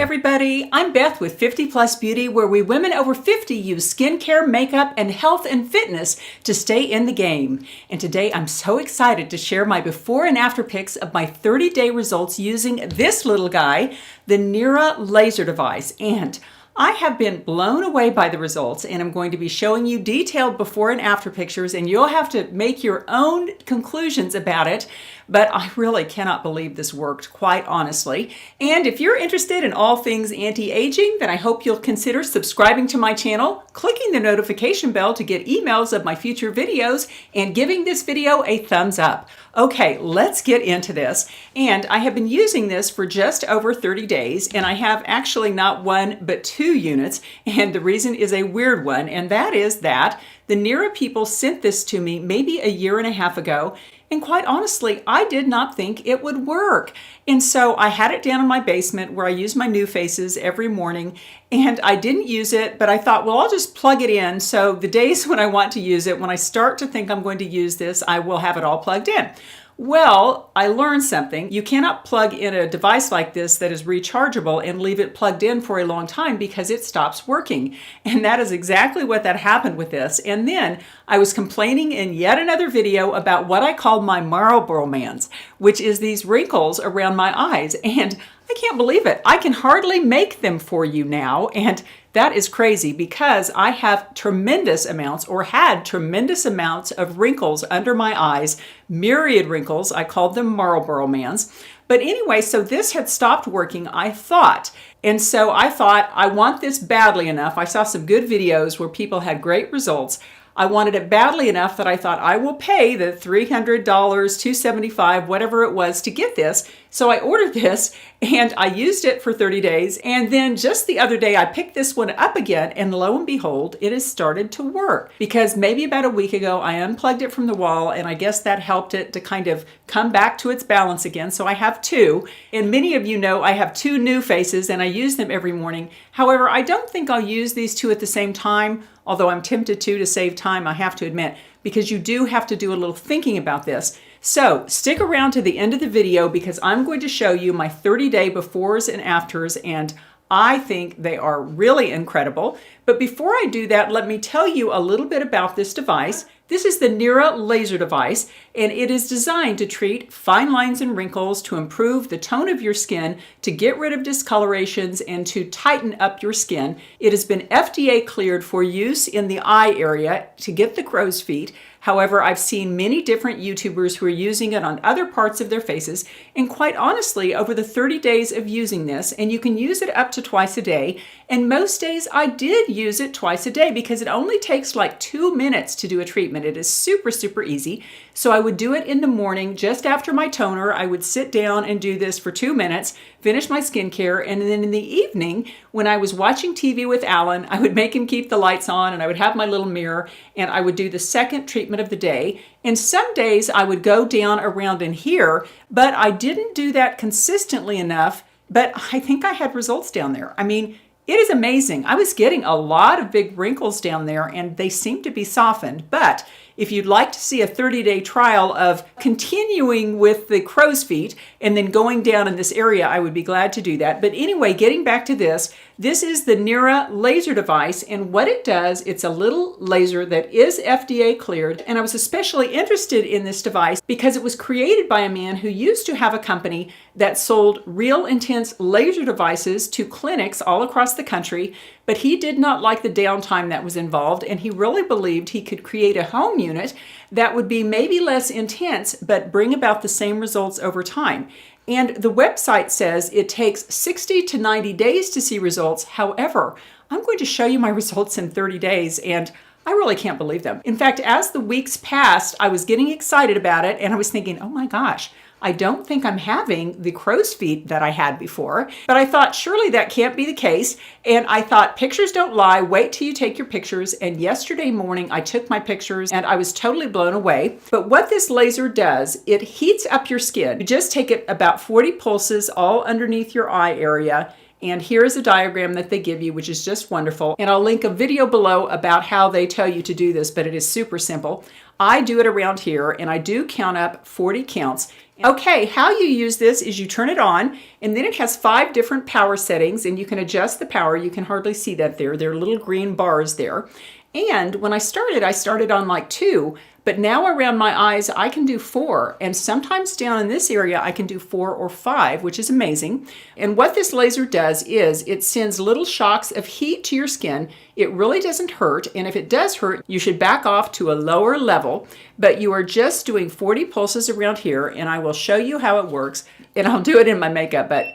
everybody, I'm Beth with 50 Plus Beauty, where we women over 50 use skincare, makeup, and health and fitness to stay in the game. And today I'm so excited to share my before and after pics of my 30-day results using this little guy, the NIRA Laser device. And I have been blown away by the results, and I'm going to be showing you detailed before and after pictures, and you'll have to make your own conclusions about it. But I really cannot believe this worked, quite honestly. And if you're interested in all things anti-aging, then I hope you'll consider subscribing to my channel, clicking the notification bell to get emails of my future videos, and giving this video a thumbs up. Okay, let's get into this. And I have been using this for just over 30 days, and I have actually not one, but 2 units. And the reason is a weird one, and that is that the NIRA people sent this to me maybe a year and a half ago. And quite honestly, I did not think it would work. And so I had it down in my basement where I use my new faces every morning, and I didn't use it, but I thought, well, I'll just plug it in. So the days when I want to use it, when I start to think I'm going to use this, I will have it all plugged in. Well, I learned something. You cannot plug in a device like this that is rechargeable and leave it plugged in for a long time because it stops working. And that is exactly what that happened with this. And then I was complaining in yet another video about what I called my Marlboro mans, which is these wrinkles around my eyes. And I can't believe it. I can hardly make them for you now. And that is crazy because I have tremendous amounts, or had tremendous amounts, of wrinkles under my eyes, myriad wrinkles. I called them Marlboro mans. But anyway, so this had stopped working, I thought. And so I thought, I want this badly enough. I saw some good videos where people had great results. I wanted it badly enough that I thought I will pay the $300, $275, whatever it was to get this. So I ordered this and I used it for 30 days. And then just the other day, I picked this one up again, and lo and behold, it has started to work. Because maybe about a week ago, I unplugged it from the wall, and I guess that helped it to kind of come back to its balance again. So I have 2. And many of you know I have 2 new faces and I use them every morning. However, I don't think I'll use these 2 at the same time, although I'm tempted to save time, I have to admit, because you do have to do a little thinking about this. So stick around to the end of the video because I'm going to show you my 30-day befores and afters, and I think they are really incredible. But before I do that, let me tell you a little bit about this device. This is the NIRA Laser device, and it is designed to treat fine lines and wrinkles, to improve the tone of your skin, to get rid of discolorations, and to tighten up your skin. It has been FDA cleared for use in the eye area to get the crow's feet. However, I've seen many different YouTubers who are using it on other parts of their faces, and quite honestly, over the 30 days of using this, and you can use it up to twice a day, and most days I did use it twice a day because it only takes like 2 minutes to do a treatment. It is super, super easy. So I would do it in the morning just after my toner. I would sit down and do this for 2 minutes, finish my skincare, and then in the evening, when I was watching TV with Alan, I would make him keep the lights on, and I would have my little mirror, and I would do the second treatment of the day. And some days I would go down around in here, but I didn't do that consistently enough. But I think I had results down there. I mean, it is amazing. I was getting a lot of big wrinkles down there, and they seem to be softened. But if you'd like to see a 30-day trial of continuing with the crow's feet and then going down in this area, I would be glad to do that. But anyway, getting back to this is the NIRA Laser device, and what it does, it's a little laser that is FDA cleared, and I was especially interested in this device because it was created by a man who used to have a company that sold real intense laser devices to clinics all across the country, but he did not like the downtime that was involved, and he really believed he could create a home unit that would be maybe less intense, but bring about the same results over time. And the website says it takes 60 to 90 days to see results. However, I'm going to show you my results in 30 days, and I really can't believe them. In fact, as the weeks passed, I was getting excited about it, and I was thinking, oh my gosh, I don't think I'm having the crow's feet that I had before. But I thought, surely that can't be the case. And I thought, pictures don't lie. Wait till you take your pictures. And yesterday morning, I took my pictures and I was totally blown away. But what this laser does, it heats up your skin. You just take it about 40 pulses all underneath your eye area. And here's a diagram that they give you, which is just wonderful. And I'll link a video below about how they tell you to do this, but it is super simple. I do it around here, and I do count up 40 counts. Okay, how you use this is you turn it on, and then it has 5 different power settings, and you can adjust the power. You can hardly see that there. There are little green bars there. And when I started on like 2, but now around my eyes, I can do 4. And sometimes down in this area, I can do 4 or 5, which is amazing. And what this laser does is it sends little shocks of heat to your skin. It really doesn't hurt. And if it does hurt, you should back off to a lower level. But you are just doing 40 pulses around here. And I will show you how it works. And I'll do it in my makeup. But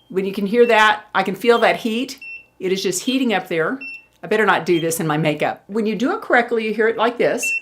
when you can hear that, I can feel that heat. It is just heating up there. I better not do this in my makeup. When you do it correctly, you hear it like this.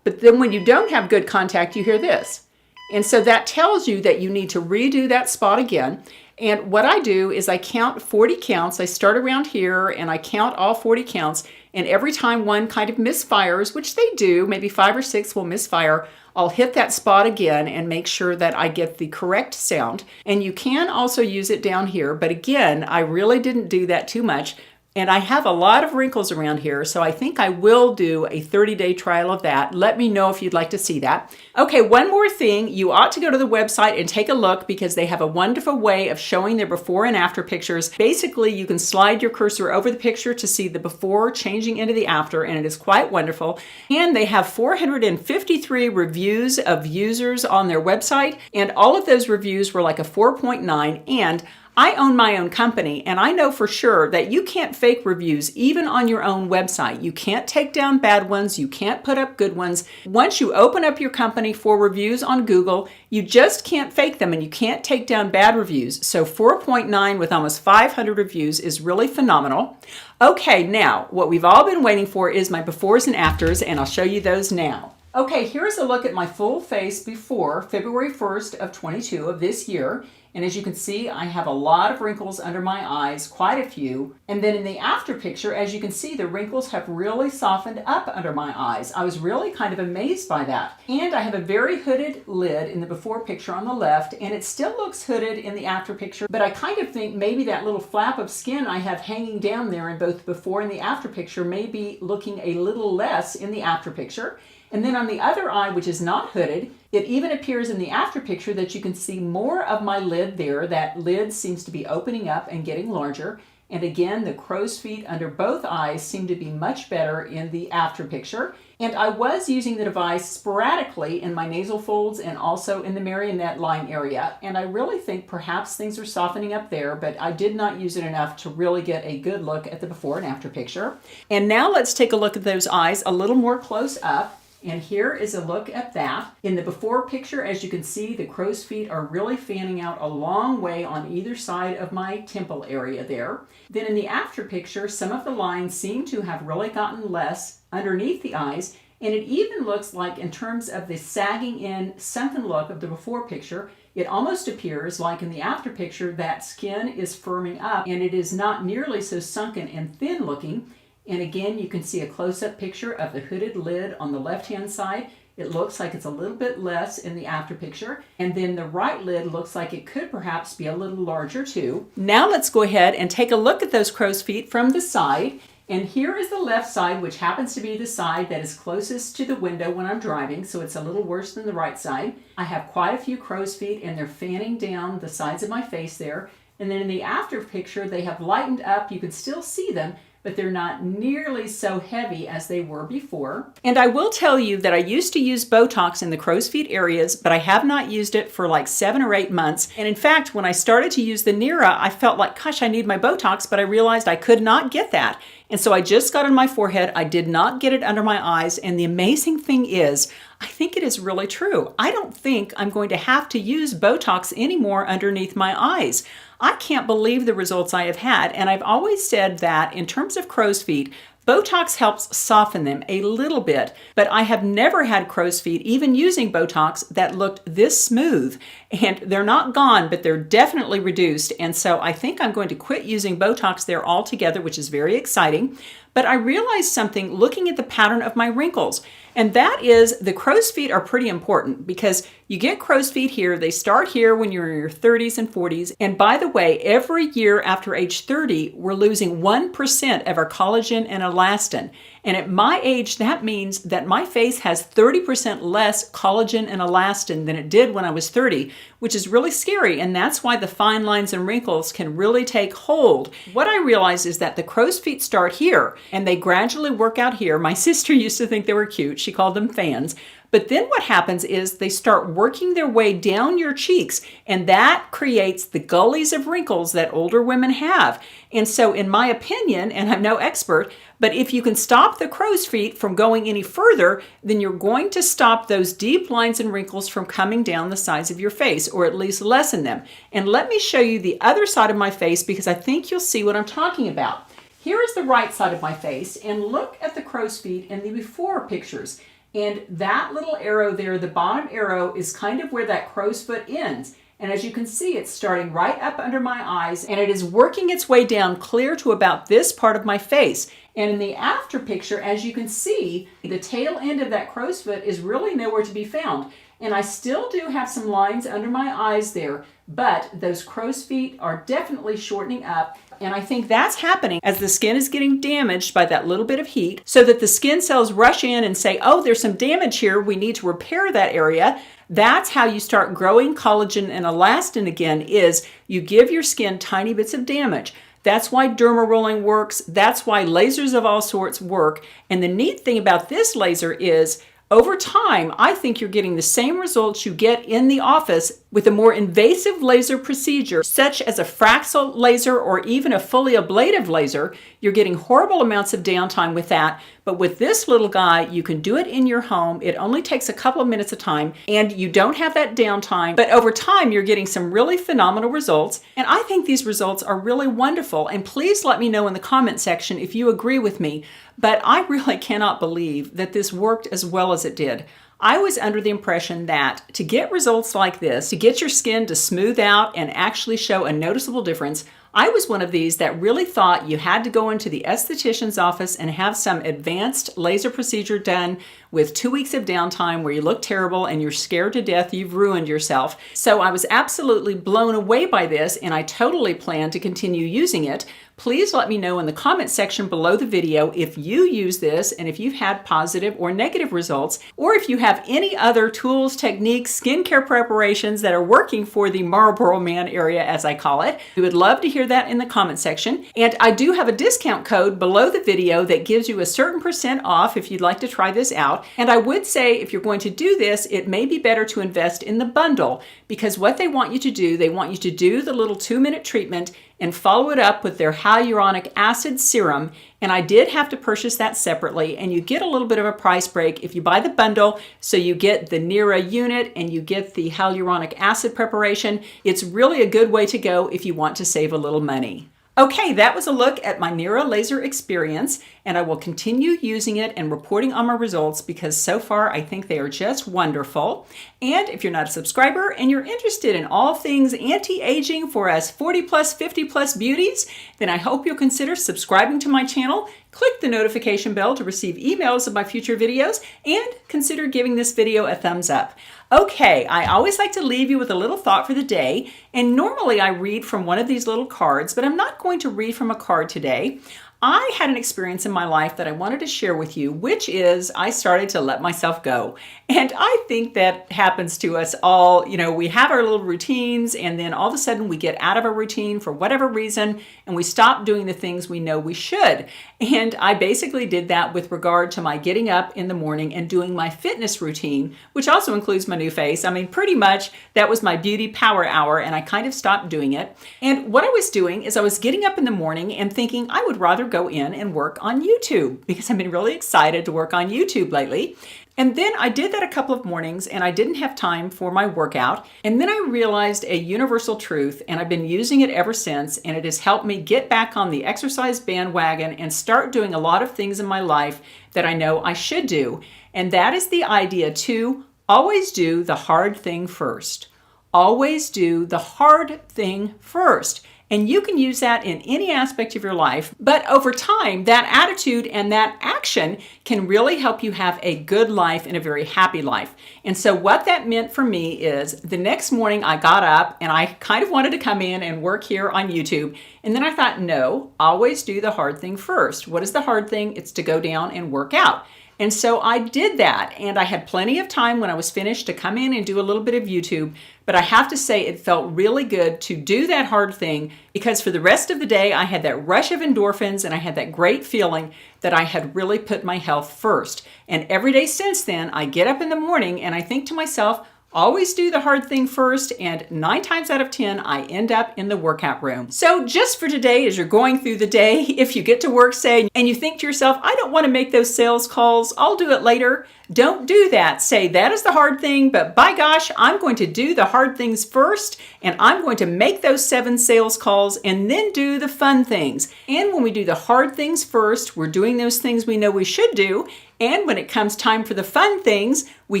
But then when you don't have good contact, you hear this. And so that tells you that you need to redo that spot again. And what I do is I count 40 counts. I start around here and I count all 40 counts. And every time one kind of misfires, which they do, maybe 5 or 6 will misfire, I'll hit that spot again and make sure that I get the correct sound. And you can also use it down here. But again, I really didn't do that too much. And I have a lot of wrinkles around here, so I think I will do a 30-day trial of that. Let me know if you'd like to see that. Okay, one more thing. You ought to go to the website and take a look because they have a wonderful way of showing their before and after pictures. Basically, you can slide your cursor over the picture to see the before changing into the after, and it is quite wonderful. And they have 453 reviews of users on their website, and all of those reviews were like a 4.9, and I own my own company, and I know for sure that you can't fake reviews even on your own website. You can't take down bad ones. You can't put up good ones. Once you open up your company for reviews on Google, you just can't fake them, and you can't take down bad reviews. So 4.9 with almost 500 reviews is really phenomenal. Okay, now what we've all been waiting for is my befores and afters, and I'll show you those now. Okay, here's a look at my full face before February 1st of 22 of this year. And as you can see, I have a lot of wrinkles under my eyes, quite a few. And then in the after picture, as you can see, the wrinkles have really softened up under my eyes. I was really kind of amazed by that. And I have a very hooded lid in the before picture on the left, and it still looks hooded in the after picture, but I kind of think maybe that little flap of skin I have hanging down there in both the before and the after picture may be looking a little less in the after picture. And then on the other eye, which is not hooded, it even appears in the after picture that you can see more of my lid there. That lid seems to be opening up and getting larger. And again, the crow's feet under both eyes seem to be much better in the after picture. And I was using the device sporadically in my nasal folds and also in the marionette line area. And I really think perhaps things are softening up there, but I did not use it enough to really get a good look at the before and after picture. And now let's take a look at those eyes a little more close up. And here is a look at that. In the before picture, as you can see, the crow's feet are really fanning out a long way on either side of my temple area there. Then in the after picture, some of the lines seem to have really gotten less underneath the eyes. And it even looks like, in terms of the sagging in, sunken look of the before picture, it almost appears like in the after picture that skin is firming up and it is not nearly so sunken and thin looking. And again, you can see a close-up picture of the hooded lid on the left-hand side. It looks like it's a little bit less in the after picture. And then the right lid looks like it could perhaps be a little larger too. Now let's go ahead and take a look at those crow's feet from the side. And here is the left side, which happens to be the side that is closest to the window when I'm driving, so it's a little worse than the right side. I have quite a few crow's feet, and they're fanning down the sides of my face there. And then in the after picture, they have lightened up. You can still see them, but they're not nearly so heavy as they were before. And I will tell you that I used to use Botox in the crow's feet areas, but I have not used it for like 7 or 8 months. And in fact, when I started to use the NIRA, I felt like, gosh, I need my Botox, but I realized I could not get that. And so I just got on my forehead. I did not get it under my eyes. And the amazing thing is, I think it is really true. I don't think I'm going to have to use Botox anymore underneath my eyes. I can't believe the results I have had. And I've always said that in terms of crow's feet, Botox helps soften them a little bit, but I have never had crow's feet, even using Botox, that looked this smooth. And they're not gone, but they're definitely reduced. And so I think I'm going to quit using Botox there altogether, which is very exciting. But I realized something looking at the pattern of my wrinkles, and that is the crow's feet are pretty important because you get crow's feet here. They start here when you're in your 30s and 40s. And by the way, every year after age 30, we're losing 1% of our collagen and elastin. And at my age, that means that my face has 30% less collagen and elastin than it did when I was 30, which is really scary. And that's why the fine lines and wrinkles can really take hold. What I realized is that the crow's feet start here and they gradually work out here. My sister used to think they were cute. She called them fans. But then what happens is they start working their way down your cheeks, and that creates the gullies of wrinkles that older women have. And so in my opinion, and I'm no expert, but if you can stop the crow's feet from going any further, then you're going to stop those deep lines and wrinkles from coming down the sides of your face, or at least lessen them. And let me show you the other side of my face because I think you'll see what I'm talking about. Here is the right side of my face, and look at the crow's feet in the before pictures. And that little arrow there, the bottom arrow, is kind of where that crow's foot ends. And as you can see, it's starting right up under my eyes, and it is working its way down clear to about this part of my face. And in the after picture, as you can see, the tail end of that crow's foot is really nowhere to be found. And I still do have some lines under my eyes there, but those crow's feet are definitely shortening up. And I think that's happening as the skin is getting damaged by that little bit of heat, so that the skin cells rush in and say, oh, there's some damage here, we need to repair that area. That's how you start growing collagen and elastin again, is you give your skin tiny bits of damage. That's why derma rolling works. That's why lasers of all sorts work. And the neat thing about this laser is, over time, I think you're getting the same results you get in the office with a more invasive laser procedure, such as a Fraxel laser or even a fully ablative laser. You're getting horrible amounts of downtime with that. But with this little guy, you can do it in your home. It only takes a couple of minutes of time, and you don't have that downtime. But over time, you're getting some really phenomenal results. And I think these results are really wonderful. And please let me know in the comment section if you agree with me. But I really cannot believe that this worked as well as it did. I was under the impression that to get results like this, to get your skin to smooth out and actually show a noticeable difference, I was one of these that really thought you had to go into the esthetician's office and have some advanced laser procedure done with 2 weeks of downtime where you look terrible and you're scared to death you've ruined yourself. So I was absolutely blown away by this, and I totally plan to continue using it. Please let me know in the comment section below the video if you use this and if you've had positive or negative results, or if you have any other tools, techniques, skincare preparations that are working for the Marlboro Man area, as I call it. We would love to hear that in the comment section. And I do have a discount code below the video that gives you a certain % off if you'd like to try this out. And I would say if you're going to do this, it may be better to invest in the bundle, because what they want you to do, they want you to do the little 2-minute treatment and follow it up with their hyaluronic acid serum. And I did have to purchase that separately, and you get a little bit of a price break if you buy the bundle. So you get the NIRA unit and you get the hyaluronic acid preparation. It's really a good way to go if you want to save a little money. Okay, that was a look at my NIRA laser experience, and I will continue using it and reporting on my results because so far I think they are just wonderful. And if you're not a subscriber and you're interested in all things anti-aging for us 40 plus, 50 plus beauties, then I hope you'll consider subscribing to my channel. Click the notification bell to receive emails of my future videos, and consider giving this video a thumbs up. Okay, I always like to leave you with a little thought for the day, and normally I read from one of these little cards, but I'm not going to read from a card today. I had an experience in my life that I wanted to share with you, which is I started to let myself go. And I think that happens to us all. You know, we have our little routines, and then all of a sudden we get out of a routine for whatever reason, and we stop doing the things we know we should. And I basically did that with regard to my getting up in the morning and doing my fitness routine, which also includes my new face. I mean, pretty much that was my beauty power hour, and I kind of stopped doing it. And what I was doing is I was getting up in the morning and thinking I would rather go in and work on YouTube, because I've been really excited to work on YouTube lately. And then I did that a couple of mornings and I didn't have time for my workout. And then I realized a universal truth, and I've been using it ever since, and it has helped me get back on the exercise bandwagon and start doing a lot of things in my life that I know I should do. And that is the idea to always do the hard thing first. Always do the hard thing first. And you can use that in any aspect of your life. But over time, that attitude and that action can really help you have a good life and a very happy life. And so what that meant for me is the next morning I got up and I kind of wanted to come in and work here on YouTube. And then I thought, no, always do the hard thing first. What is the hard thing? It's to go down and work out. And so I did that, and I had plenty of time when I was finished to come in and do a little bit of YouTube, but I have to say it felt really good to do that hard thing because for the rest of the day I had that rush of endorphins and I had that great feeling that I had really put my health first. And every day since then, I get up in the morning and I think to myself, always do the hard thing first, and 9 times out of 10, I end up in the workout room. So just for today, as you're going through the day, if you get to work, say, and you think to yourself, I don't want to make those sales calls, I'll do it later. Don't do that. Say, that is the hard thing, but by gosh, I'm going to do the hard things first, and I'm going to make those 7 sales calls and then do the fun things. And when we do the hard things first, we're doing those things we know we should do. And when it comes time for the fun things, we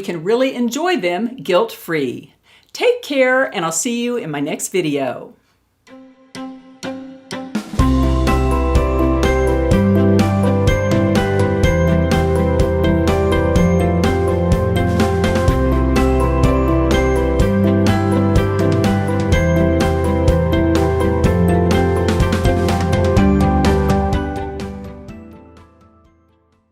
can really enjoy them guilt-free. Take care, and I'll see you in my next video.